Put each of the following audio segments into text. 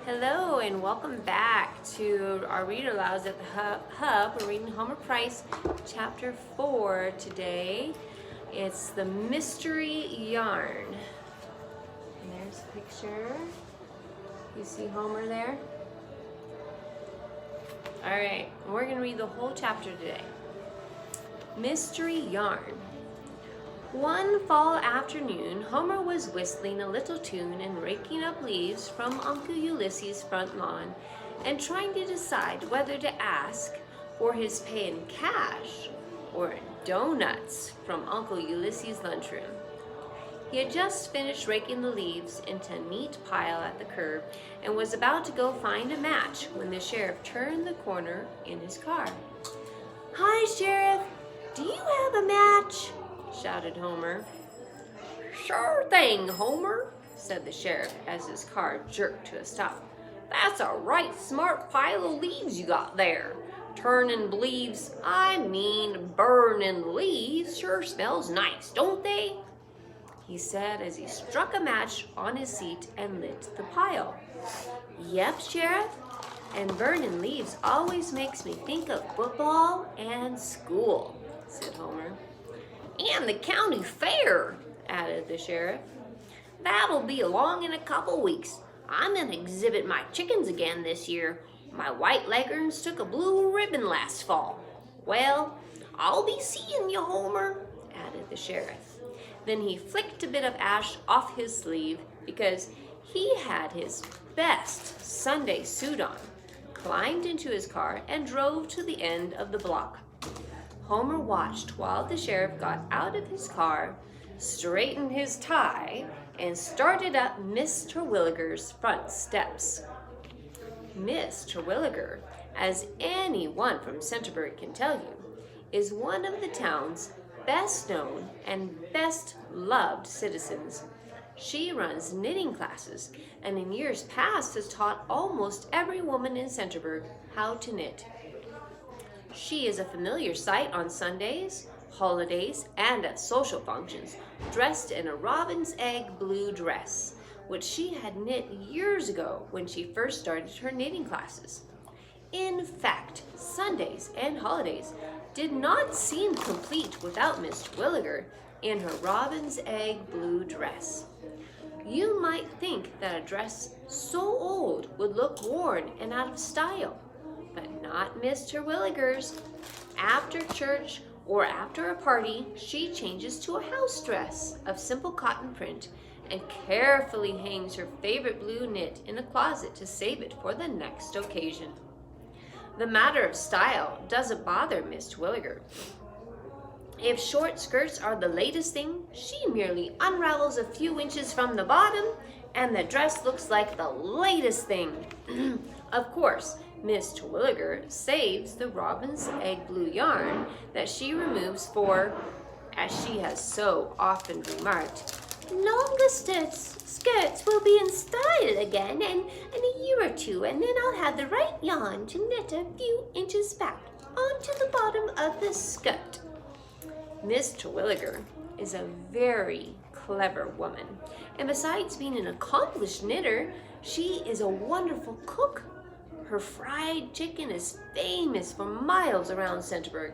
Hello and welcome back to our Reader Alouds at the Hub. We're reading Homer Price, Chapter 4 today. It's the Mystery Yarn. And there's a picture. You see Homer there? Alright, we're going to read the whole chapter today. Mystery Yarn. One fall afternoon, Homer was whistling a little tune and raking up leaves from Uncle Ulysses' front lawn and trying to decide whether to ask for his pay in cash or donuts from Uncle Ulysses' lunchroom. He had just finished raking the leaves into a neat pile at the curb and was about to go find a match when the sheriff turned the corner in his car. "Hi, Sheriff. Do you have a match?" shouted Homer. "Sure thing, Homer," said the sheriff as his car jerked to a stop. "That's a right smart pile of leaves you got there. Burning leaves sure smells nice, don't they?" he said as he struck a match on his seat and lit the pile. "Yep, Sheriff, and burning leaves always makes me think of football and school," said Homer. "And the county fair," added the sheriff. "That'll be along in a couple weeks. I'm going to exhibit my chickens again this year. My white leghorns took a blue ribbon last fall. Well, I'll be seeing you, Homer," added the sheriff. Then he flicked a bit of ash off his sleeve because he had his best Sunday suit on, climbed into his car, and drove to the end of the block. Homer watched while the sheriff got out of his car, straightened his tie, and started up Miss Terwilliger's front steps. Miss Terwilliger, as anyone from Centerburg can tell you, is one of the town's best known and best loved citizens. She runs knitting classes and in years past has taught almost every woman in Centerburg how to knit. She is a familiar sight on Sundays, holidays, and at social functions, dressed in a robin's egg blue dress, which she had knit years ago when she first started her knitting classes. In fact, Sundays and holidays did not seem complete without Miss Terwilliger in her robin's egg blue dress. You might think that a dress so old would look worn and out of style, but not Miss Terwilliger's. After church or after a party, she changes to a house dress of simple cotton print and carefully hangs her favorite blue knit in a closet to save it for the next occasion. The matter of style doesn't bother Miss Terwilliger. If short skirts are the latest thing, she merely unravels a few inches from the bottom and the dress looks like the latest thing. Of course, Miss Terwilliger saves the robin's egg blue yarn that she removes for, as she has so often remarked, "longer skirts will be in style again in a year or two, and then I'll have the right yarn to knit a few inches back onto the bottom of the skirt." Miss Terwilliger is a very clever woman, and besides being an accomplished knitter, she is a wonderful cook. Her fried chicken is famous for miles around Centerburg.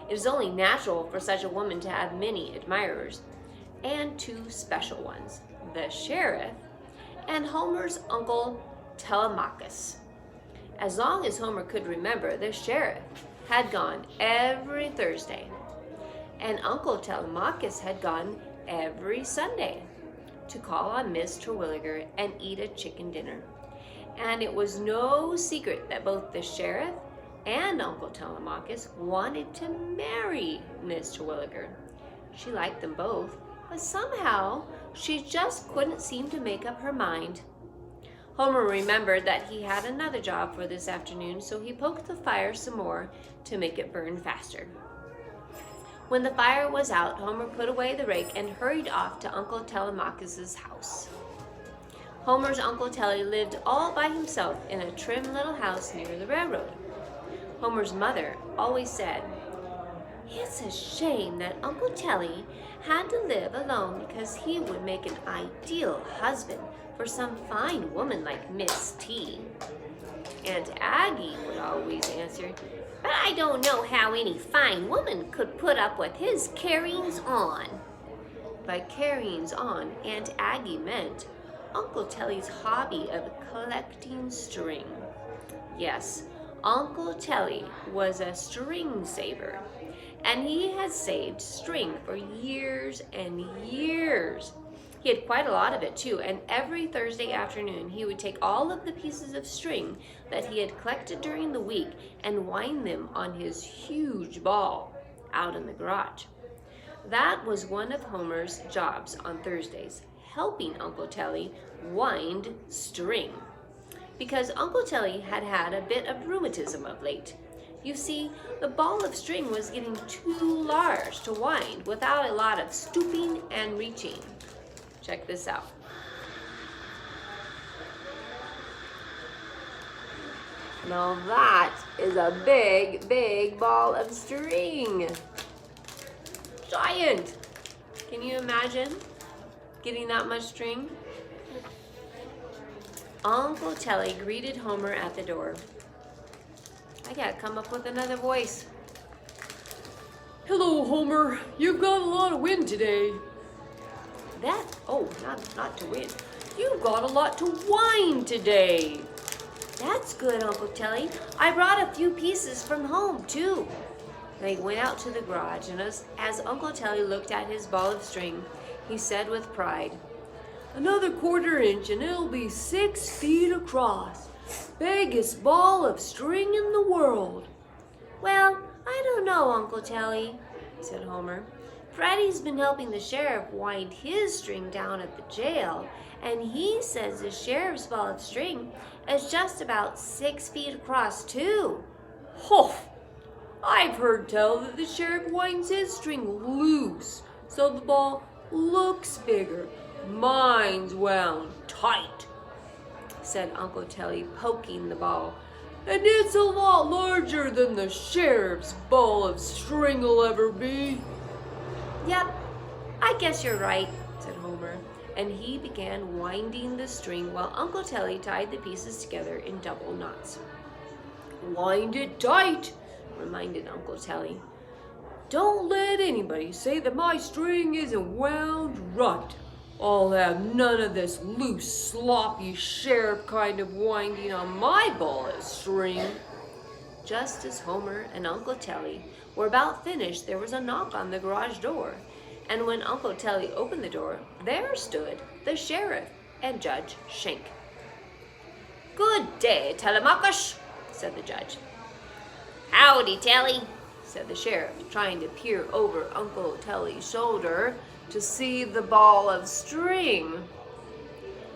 It is only natural for such a woman to have many admirers, and two special ones, the sheriff and Homer's uncle Telemachus. As long as Homer could remember, the sheriff had gone every Thursday, and Uncle Telemachus had gone every Sunday to call on Miss Terwilliger and eat a chicken dinner. And it was no secret that both the sheriff and Uncle Telemachus wanted to marry Miss Terwilliger. She liked them both, but somehow she just couldn't seem to make up her mind. Homer remembered that he had another job for this afternoon, so he poked the fire some more to make it burn faster. When the fire was out, Homer put away the rake and hurried off to Uncle Telemachus's house. Homer's Uncle Telly lived all by himself in a trim little house near the railroad. Homer's mother always said, It's a shame that Uncle Telly had to live alone because he would make an ideal husband for some fine woman like Miss T. Aunt Aggie would always answer, but I don't know how any fine woman could put up with his carryings on. By carryings on, Aunt Aggie meant Uncle Telly's hobby of collecting string. Yes, Uncle Telly was a string saver, and he had saved string for years and years. He had quite a lot of it too, and every Thursday afternoon he would take all of the pieces of string that he had collected during the week and wind them on his huge ball out in the garage. That was one of Homer's jobs on Thursdays, helping Uncle Telly wind string. Because Uncle Telly had had a bit of rheumatism of late. You see, the ball of string was getting too large to wind without a lot of stooping and reaching. Check this out. Now that is a big, big ball of string. Giant! Can you imagine getting that much string? Uncle Telly greeted Homer at the door. I gotta come up with another voice. Hello, Homer. You've got a lot of wind today. Not to win. You've got a lot to wind today. That's good, Uncle Telly. I brought a few pieces from home, too. They went out to the garage, and as Uncle Telly looked at his ball of string, he said with pride, Another 1/4 inch and it'll be 6 feet across. Biggest ball of string in the world. Well, I don't know, Uncle Telly, said Homer. Freddie's been helping the sheriff wind his string down at the jail, and he says the sheriff's ball of string is just about 6 feet across, too. Huff! I've heard tell that the sheriff winds his string loose, so the ball looks bigger. Mine's wound tight, said Uncle Telly, poking the ball. And it's a lot larger than the sheriff's ball of string will ever be. Yep, I guess you're right, said Homer, and he began winding the string while Uncle Telly tied the pieces together in double knots. Wind it tight, reminded Uncle Telly. Don't let anybody say that my string isn't wound right. I'll have none of this loose, sloppy sheriff kind of winding on my ball of string. Just as Homer and Uncle Telly were about finished, there was a knock on the garage door. And when Uncle Telly opened the door, there stood the sheriff and Judge Shank. Good day, Telemachus, said the judge. Howdy, Telly, said the sheriff, trying to peer over Uncle Telly's shoulder to see the ball of string.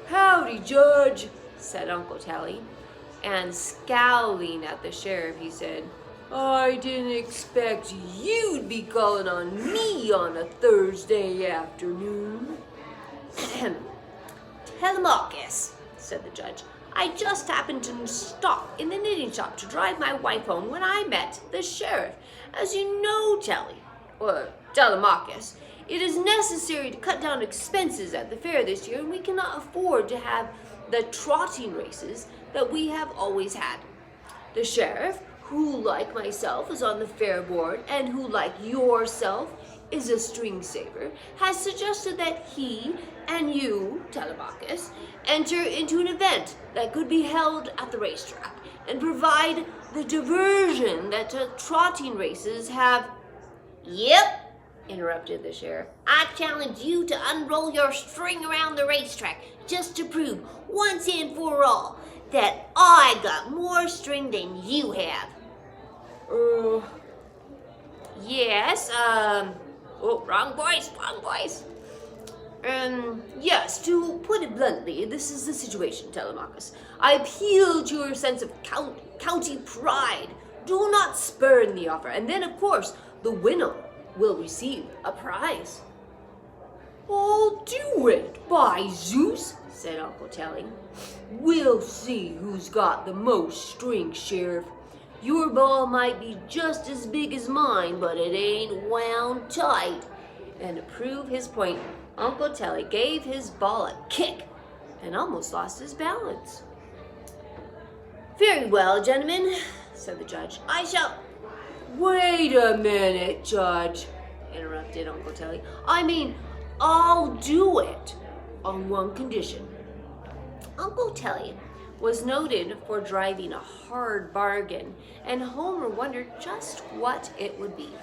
Howdy, Judge, said Uncle Telly, and scowling at the sheriff, he said, I didn't expect you'd be calling on me on a Thursday afternoon. Telemachus, said the judge, I just happened to stop in the knitting shop to drive my wife home when I met the sheriff. As you know, Telemachus, it is necessary to cut down expenses at the fair this year, and we cannot afford to have the trotting races that we have always had. The sheriff, who, like myself, is on the fair board, and who, like yourself, is a string saver, has suggested that he and you, Telemachus, enter into an event that could be held at the racetrack and provide the diversion that trotting races have. Yep, interrupted the sheriff. I challenge you to unroll your string around the racetrack just to prove once and for all that I got more string than you have. Yes, wrong voice. Yes, to put it bluntly, this is the situation, Telemachus. I appeal to your sense of county pride. Do not spurn the offer, and then, of course, the winner will receive a prize. I'll do it, by Zeus, said Uncle Telly. We'll see who's got the most string, Sheriff. Your ball might be just as big as mine, but it ain't wound tight." And to prove his point, Uncle Telly gave his ball a kick and almost lost his balance. "Very well, gentlemen," said the judge. "I shall—" "Wait a minute, Judge," interrupted Uncle Telly. "I mean, I'll do it on one condition." Uncle Telly was noted for driving a hard bargain, and Homer wondered just what it would be.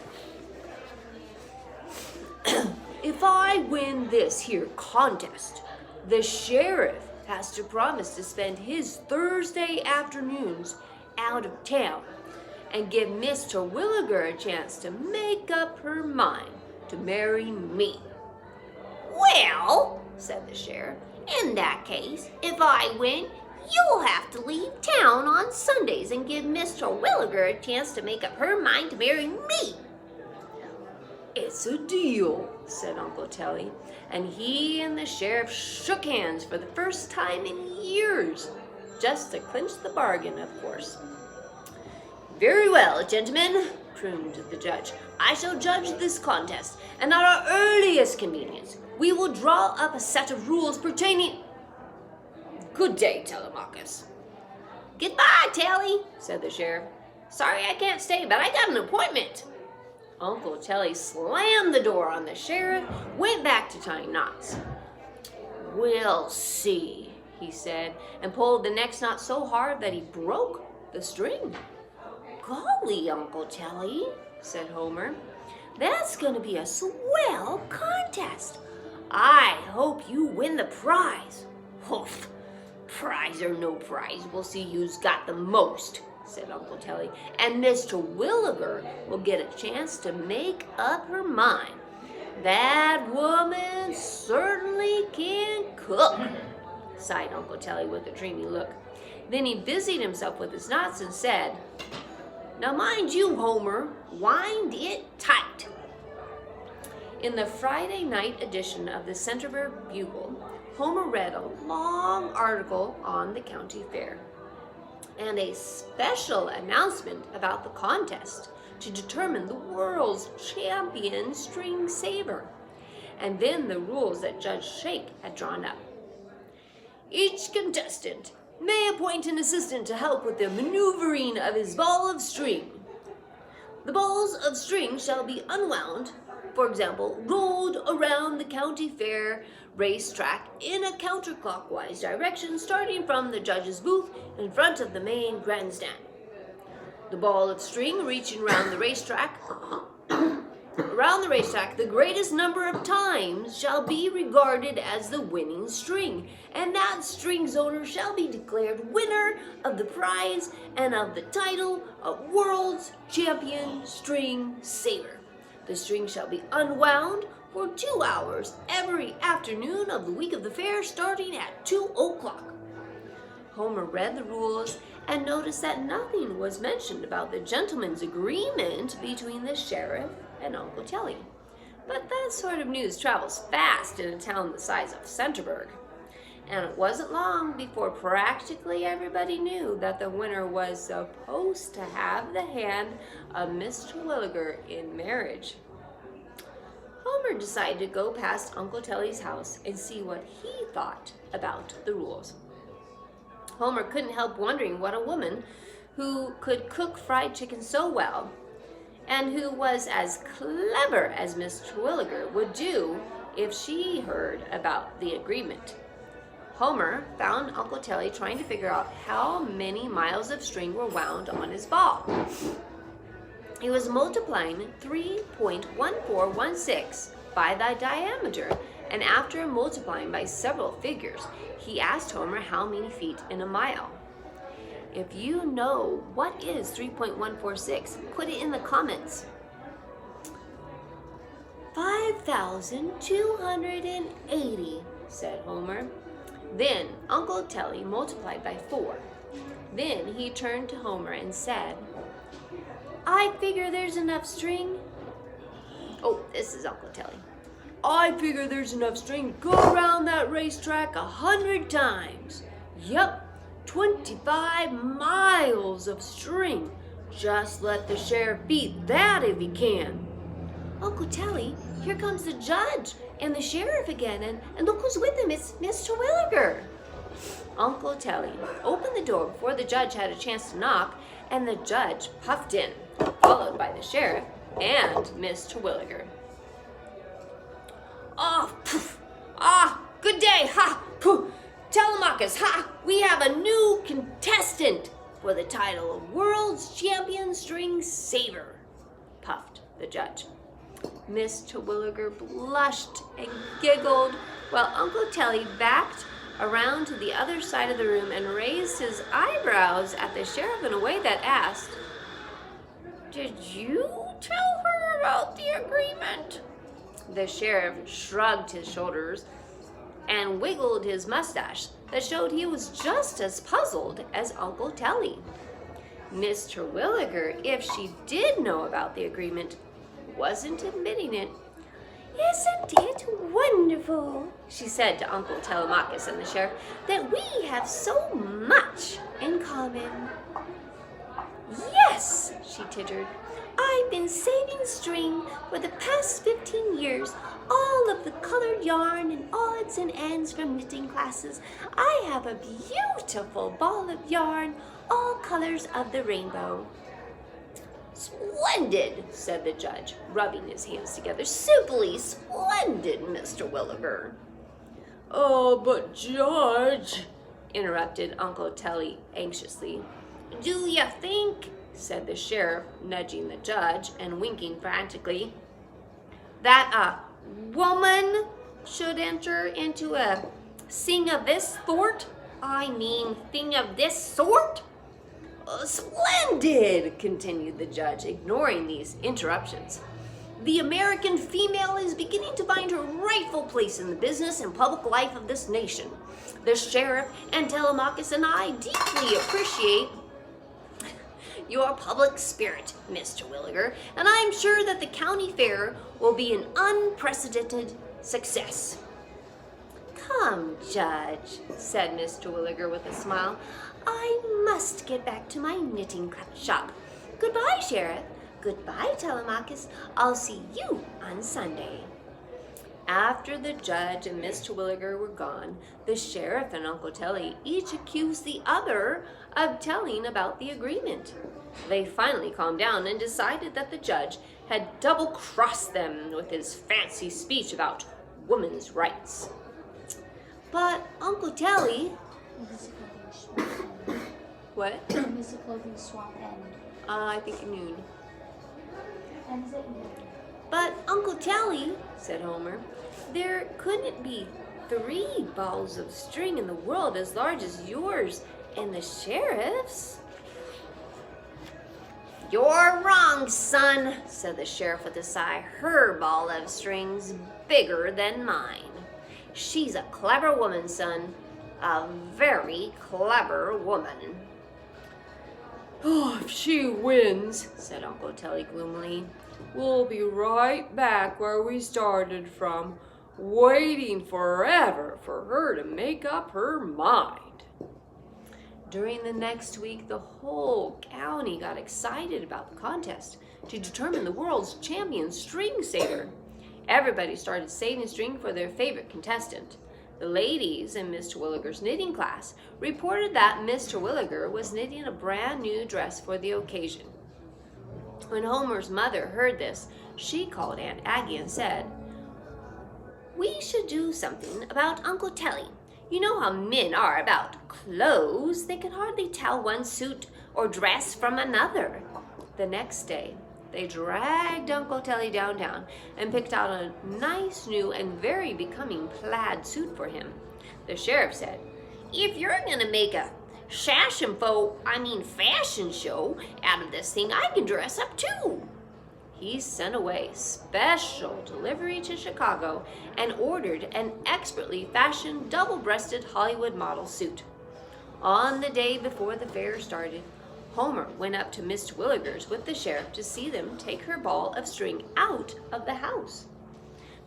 "If I win this here contest, the sheriff has to promise to spend his Thursday afternoons out of town and give Miss Terwilliger a chance to make up her mind to marry me." "Well," said the sheriff, "in that case, if I win, you'll have to leave town on Sundays and give Miss Terwilliger a chance to make up her mind to marry me." "It's a deal," said Uncle Telly, and he and the sheriff shook hands for the first time in years, just to clinch the bargain, of course. "Very well, gentlemen," crooned the judge. "I shall judge this contest, and at our earliest convenience, we will draw up a set of rules pertaining—" "Good day, Telemachus." "Goodbye, Telly," said the sheriff. "Sorry I can't stay, but I got an appointment." Uncle Telly slammed the door on the sheriff, went back to tying knots. "We'll see," he said, and pulled the next knot so hard that he broke the string. "Golly, Uncle Telly," said Homer, "that's going to be a swell contest. I hope you win the prize." "Humph, prize or no prize, we'll see who's got the most," said Uncle Telly, "and Miss Terwilliger will get a chance to make up her mind. That woman certainly can cook," sighed Uncle Telly with a dreamy look. Then he busied himself with his knots and said, "Now mind you, Homer, wind it tight." In the Friday night edition of the Centerburg Bugle, Homer read a long article on the county fair and a special announcement about the contest to determine the world's champion string saber, and then the rules that Judge Shake had drawn up. "Each contestant may appoint an assistant to help with the maneuvering of his ball of string. The balls of string shall be unwound, for example, rolled around the county fair racetrack in a counterclockwise direction starting from the judge's booth in front of the main grandstand. The ball of string reaching around the racetrack, the greatest number of times shall be regarded as the winning string, and that string's owner shall be declared winner of the prize and of the title of World's Champion String Saber. The string shall be unwound for 2 hours every afternoon of the week of the fair, starting at 2:00. Homer read the rules and noticed that nothing was mentioned about the gentleman's agreement between the sheriff and Uncle Telly. But that sort of news travels fast in a town the size of Centerburg, and it wasn't long before practically everybody knew that the winner was supposed to have the hand of Miss Terwilliger in marriage. Homer decided to go past Uncle Telly's house and see what he thought about the rules. Homer couldn't help wondering what a woman who could cook fried chicken so well and who was as clever as Miss Terwilliger would do if she heard about the agreement. Homer found Uncle Telly trying to figure out how many miles of string were wound on his ball. He was multiplying 3.1416 by the diameter, and after multiplying by several figures, he asked Homer how many feet in a mile. If you know what is 3.146, put it in the comments. 5,280, said Homer. Then Uncle Telly multiplied by 4. Then he turned to Homer and said, "I figure there's enough string." Oh, this is Uncle Telly. "I figure there's enough string to go around that racetrack 100 times. Yep, 25 miles of string Just let the sheriff beat that if he can. Uncle Telly, here comes the judge and the sheriff again, and look who's with him. It's Mr. Williger. Uncle Telly opened the door before the judge had a chance to knock, and the judge puffed in, followed by the sheriff and Mr. Williger. Oh, poof. Ah, good day, ha, poof. Telemachus, ha, we have a new contestant for the title of World's Champion String Saber, puffed the judge. Mr. Williger blushed and giggled while Uncle Telly backed around to the other side of the room and raised his eyebrows at the sheriff in a way that asked, "Did you tell her about the agreement?" The sheriff shrugged his shoulders and wiggled his mustache that showed he was just as puzzled as Uncle Telly. Mr. Williger, if she did know about the agreement, wasn't admitting it. "Isn't it wonderful," she said to Uncle Telemachus and the sheriff, "that we have so much in common?" "Yes," she tittered. "I've been saving string for the past 15 years, all of the colored yarn and odds and ends from knitting classes. I have a beautiful ball of yarn, all colors of the rainbow." "Splendid," said the judge, rubbing his hands together. "Simply splendid, Mr. Williger." "Oh, but Judge," interrupted Uncle Telly anxiously. "Do you think," said the sheriff, nudging the judge and winking frantically, "that a woman should enter into a thing of this sort? Thing of this sort?" "Splendid," continued the judge, ignoring these interruptions. "The American female is beginning to find her rightful place in the business and public life of this nation. The sheriff and Telemachus and I deeply appreciate your public spirit, Mr. Williger, and I'm sure that the county fair will be an unprecedented success." "Come, Judge," said Mr. Williger with a smile. "I must get back to my knitting shop. Goodbye, Sheriff. Goodbye, Telemachus. I'll see you on Sunday." After the judge and Mr. Williger were gone, the sheriff and Uncle Telly each accused the other of telling about the agreement. They finally calmed down and decided that the judge had double-crossed them with his fancy speech about women's rights. "But, Uncle Telly..." What? When does the clothing swap end? I think at noon. When is it noon? "But, Uncle Telly," said Homer, "there couldn't be 3 balls of string in the world as large as yours and the sheriff's." "You're wrong, son," said the sheriff with a sigh. "Her ball of string's bigger than mine. She's a clever woman, son. A very clever woman." "Oh, if she wins," said Uncle Telly gloomily, "we'll be right back where we started from, waiting forever for her to make up her mind." During the next week, the whole county got excited about the contest to determine the world's champion string saver. Everybody started saving string for their favorite contestant. The ladies in Mr. Williger's knitting class reported that Mr. Williger was knitting a brand new dress for the occasion. When Homer's mother heard this, she called Aunt Aggie and said, "We should do something about Uncle Telly. You know how men are about clothes. They can hardly tell one suit or dress from another." The next day, they dragged Uncle Telly downtown and picked out a nice new and very becoming plaid suit for him. The sheriff said, "If you're going to make a fashion show out of this thing, I can dress up too." He sent away special delivery to Chicago and ordered an expertly fashioned double-breasted Hollywood model suit. On the day before the fair started, Homer went up to Mr. Williger's with the sheriff to see them take her ball of string out of the house.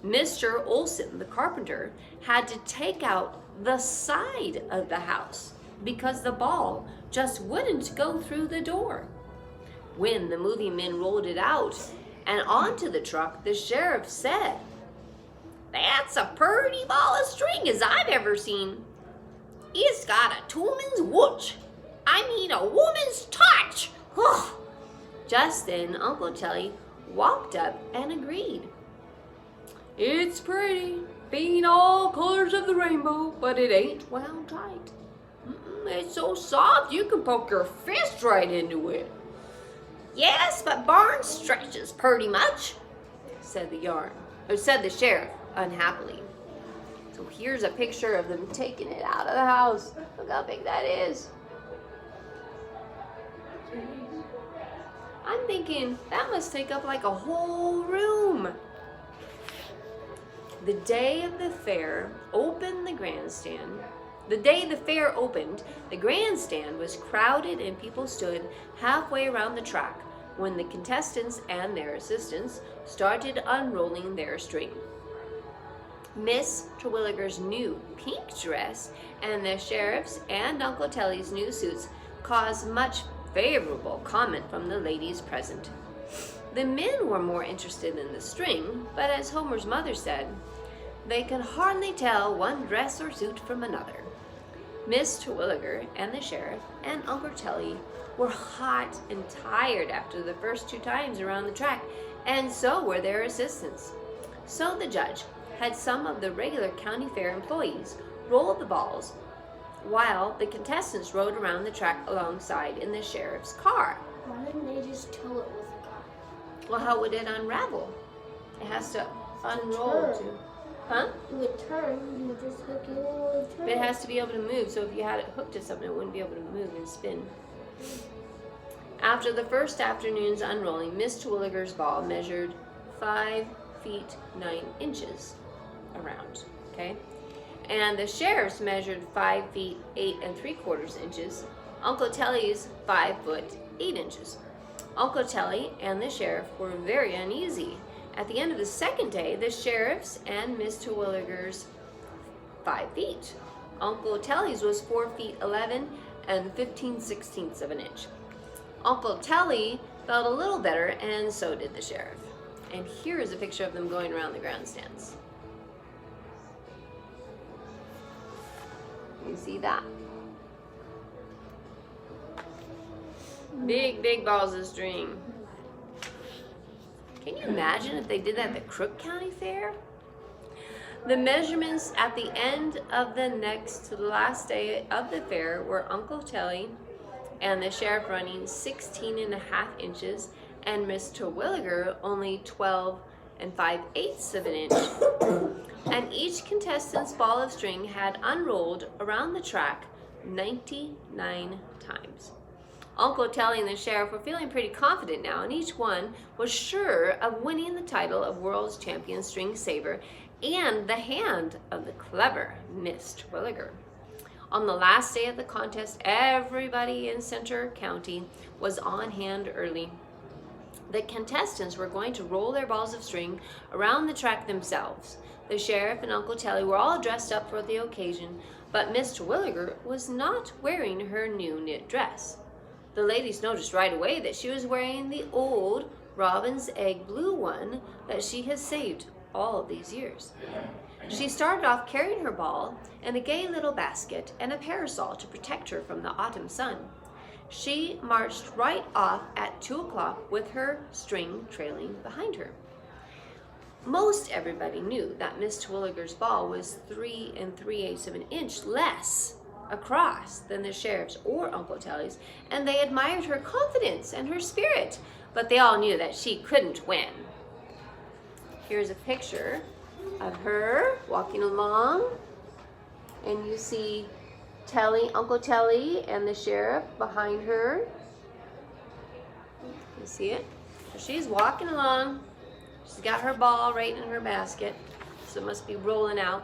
Mr. Olson, the carpenter, had to take out the side of the house because the ball just wouldn't go through the door. When the movie men rolled it out and onto the truck, the sheriff said, "That's a purty ball of string as I've ever seen. It's got a woman's wooch. I mean a woman's touch." Just then, Uncle Telly walked up and agreed. It's pretty, being all colors of the rainbow, but it ain't wound tight. It's so soft you can poke your fist right into it. Yes, but Barnes stretches pretty much, said the sheriff unhappily. So here's a picture of them taking it out of the house. Look how big that is. I'm thinking that must take up like a whole room. The day of the fair opened, the grandstand. The day the fair opened, the grandstand was crowded and people stood halfway around the track when the contestants and their assistants started unrolling their string. Miss Terwilliger's new pink dress and the sheriff's and Uncle Telly's new suits caused much favorable comment from the ladies present. The men were more interested in the string, but as Homer's mother said, they could hardly tell one dress or suit from another. Miss Terwilliger and the sheriff and Uncle Telly were hot and tired after the first 2 times around the track, and so were their assistants. So the judge had some of the regular county fair employees roll the balls while the contestants rode around the track alongside in the sheriff's car. Why didn't they just tow it with a car? Well, how would it unravel? It has to unroll too. Huh? It would turn, you would just hook it and it would turn. But it has to be able to move, so if you had it hooked to something, it wouldn't be able to move and spin. After the first afternoon's unrolling, Miss Terwilliger's ball measured 5 feet 9 inches around, okay? And the sheriff's measured 5 feet 8 3/4 inches. Uncle Telly's 5 foot 8 inches. Uncle Telly and the sheriff were very uneasy. At the end of the second day, the sheriff's and Miss Terwilliger's 5 feet. Uncle Telly's was 4 feet 11 and 15/16 of an inch. Uncle Telly felt a little better, and so did the sheriff. And here is a picture of them going around the grandstands. You see that? Big, big balls of string. Can you imagine if they did that at the Crook County Fair? The measurements at the end of the last day of the fair were Uncle Telly and the sheriff running 16.5 inches and Miss Terwilliger only 12 5/8 of an inch. And each contestant's ball of string had unrolled around the track 99 times. Uncle Telly and the sheriff were feeling pretty confident now, and each one was sure of winning the title of World's Champion String Saber and the hand of the clever Miss Terwilliger. On the last day of the contest, everybody in Center County was on hand early. The contestants were going to roll their balls of string around the track themselves. The sheriff and Uncle Telly were all dressed up for the occasion, but Miss Terwilliger was not wearing her new knit dress. The ladies noticed right away that she was wearing the old robin's egg blue one that she has saved all of these years. She started off carrying her ball in a gay little basket and a parasol to protect her from the autumn sun. She marched right off at 2 o'clock with her string trailing behind her. Most everybody knew that Miss Terwilliger's ball was 3 3/8 of an inch less across than the sheriff's or Uncle Telly's, and they admired her confidence and her spirit, but they all knew that she couldn't win. Here's a picture of her walking along, and you see Uncle Telly and the sheriff behind her. You see it? So she's walking along. She's got her ball right in her basket, so it must be rolling out.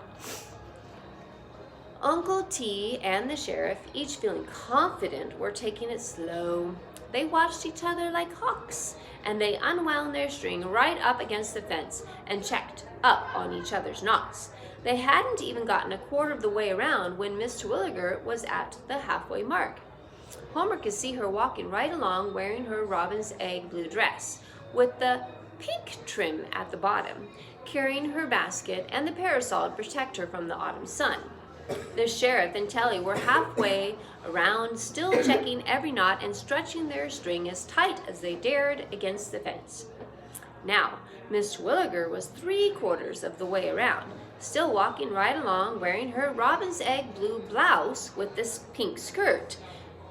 Uncle T and the sheriff, each feeling confident, were taking it slow. They watched each other like hawks, and they unwound their string right up against the fence and checked up on each other's knots. They hadn't even gotten a quarter of the way around when Miss Terwilliger was at the halfway mark. Homer could see her walking right along wearing her robin's egg blue dress with the pink trim at the bottom, carrying her basket and the parasol to protect her from the autumn sun. The sheriff and Telly were halfway around, still checking every knot and stretching their string as tight as they dared against the fence. Now, Miss Twilliger was 3/4 of the way around, still walking right along wearing her robin's egg blue blouse with this pink skirt,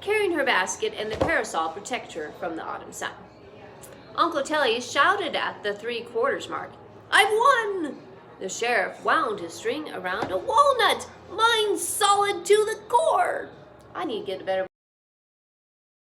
carrying her basket and the parasol to protect her from the autumn sun. Uncle Telly shouted at the 3/4 mark, "I've won!" The sheriff wound his string around a walnut. "Mine's solid to the core." I need to get a better